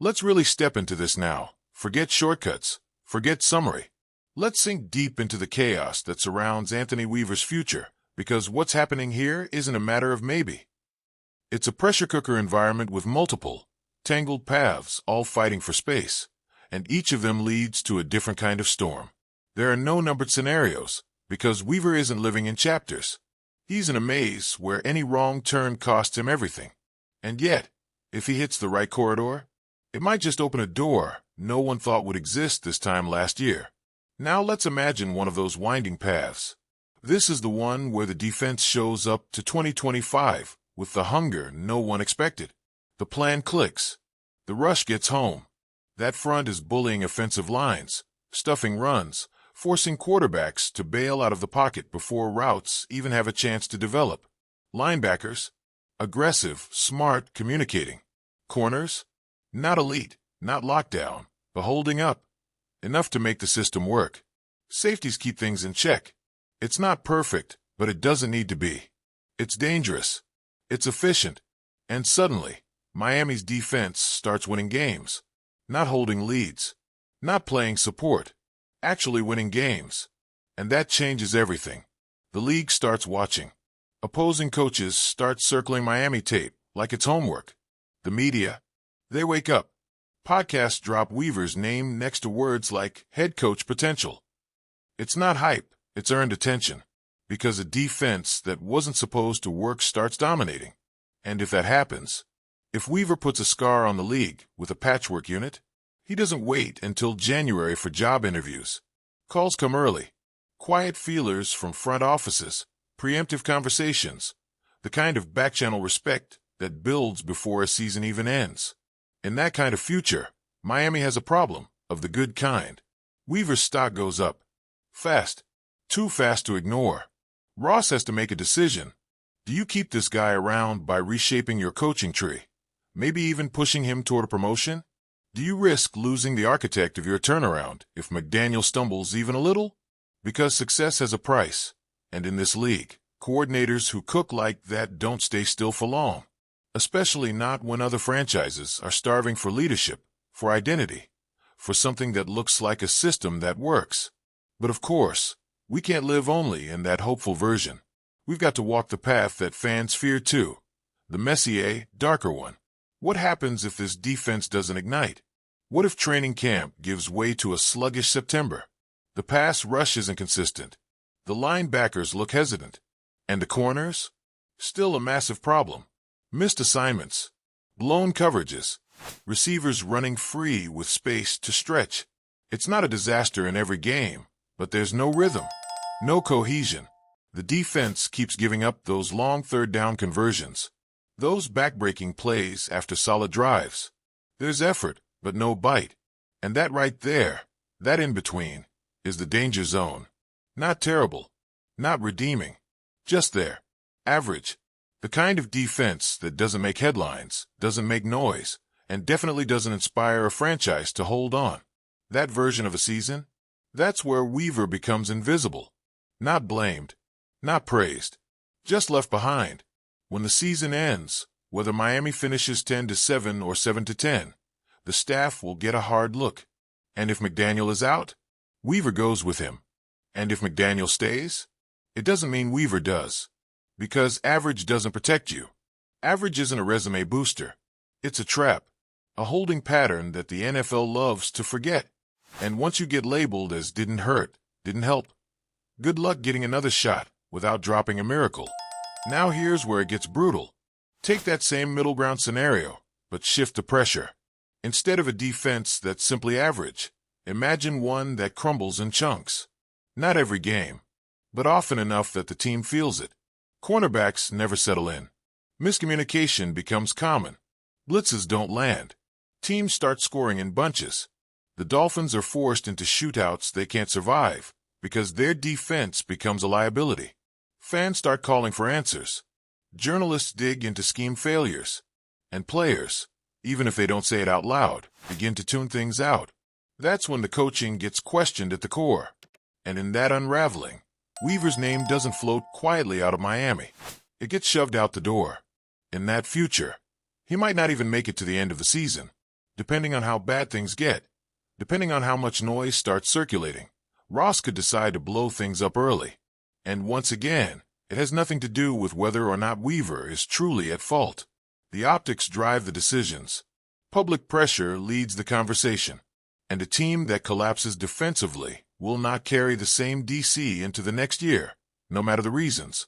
Let's really step into this now. Forget shortcuts. Forget summary. Let's sink deep into the chaos that surrounds Anthony Weaver's future, because what's happening here isn't a matter of maybe. It's a pressure cooker environment with multiple, tangled paths all fighting for space, and each of them leads to a different kind of storm. There are no numbered scenarios, because Weaver isn't living in chapters. He's in a maze where any wrong turn costs him everything. And yet, if he hits the right corridor, it might just open a door no one thought would exist this time last year. Now let's imagine one of those winding paths. This is the one where the defense shows up to 2025 with the hunger no one expected. The plan clicks. The rush gets home. That front is bullying offensive lines, stuffing runs, forcing quarterbacks to bail out of the pocket before routes even have a chance to develop. Linebackers, aggressive, smart, communicating. Corners, not elite, not lockdown, but holding up. Enough to make the system work. Safeties keep things in check. It's not perfect, but it doesn't need to be. It's dangerous. It's efficient. And suddenly, Miami's defense starts winning games. Not holding leads. Not playing support. Actually winning games. And that changes everything. The league starts watching. Opposing coaches start circling Miami tape like it's homework. The media, they wake up. Podcasts drop Weaver's name next to words like head coach potential. It's not hype, it's earned attention, because a defense that wasn't supposed to work starts dominating. And if that happens, if Weaver puts a scar on the league with a patchwork unit, he doesn't wait until January for job interviews. Calls come early. Quiet feelers from front offices, preemptive conversations, the kind of back-channel respect that builds before a season even ends. In that kind of future, Miami has a problem, of the good kind. Weaver's stock goes up. Fast. Too fast to ignore. Ross has to make a decision. Do you keep this guy around by reshaping your coaching tree? Maybe even pushing him toward a promotion? Do you risk losing the architect of your turnaround if McDaniel stumbles even a little? Because success has a price, and in this league, coordinators who cook like that don't stay still for long. Especially not when other franchises are starving for leadership, for identity, for something that looks like a system that works. But of course, we can't live only in that hopeful version. We've got to walk the path that fans fear too, the messier, darker one. What happens if this defense doesn't ignite? What if training camp gives way to a sluggish September? The pass rush isn't consistent. The linebackers look hesitant. And the corners? Still a massive problem. Missed assignments, blown coverages, receivers running free with space to stretch. It's not a disaster in every game, but there's no rhythm, no cohesion. The defense keeps giving up those long third-down conversions, those back-breaking plays after solid drives. There's effort, but no bite. And that right there, that in-between, is the danger zone. Not terrible, not redeeming, just there, average. The kind of defense that doesn't make headlines, doesn't make noise, and definitely doesn't inspire a franchise to hold on. That version of a season, that's where Weaver becomes invisible. Not blamed, not praised, just left behind. When the season ends, whether Miami finishes 10-7 or 7-10, the staff will get a hard look. And if McDaniel is out, Weaver goes with him. And if McDaniel stays, it doesn't mean Weaver does. Because average doesn't protect you. Average isn't a resume booster. It's a trap, a holding pattern that the NFL loves to forget. And once you get labeled as didn't hurt, didn't help, good luck getting another shot without dropping a miracle. Now here's where it gets brutal. Take that same middle ground scenario, but shift the pressure. Instead of a defense that's simply average, imagine one that crumbles in chunks. Not every game, but often enough that the team feels it. Cornerbacks never settle in. Miscommunication becomes common. Blitzes don't land. Teams start scoring in bunches. The Dolphins are forced into shootouts they can't survive because their defense becomes a liability. Fans start calling for answers. Journalists dig into scheme failures. And players, even if they don't say it out loud, begin to tune things out. That's when the coaching gets questioned at the core. And in that unraveling, Weaver's name doesn't float quietly out of Miami. It gets shoved out the door. In that future, he might not even make it to the end of the season. depending on how bad things get, depending on how much noise starts circulating, Ross could decide to blow things up early. And once again, it has nothing to do with whether or not Weaver is truly at fault. The optics drive the decisions. Public pressure leads the conversation. And a team that collapses defensively will not carry the same DC into the next year, no matter the reasons.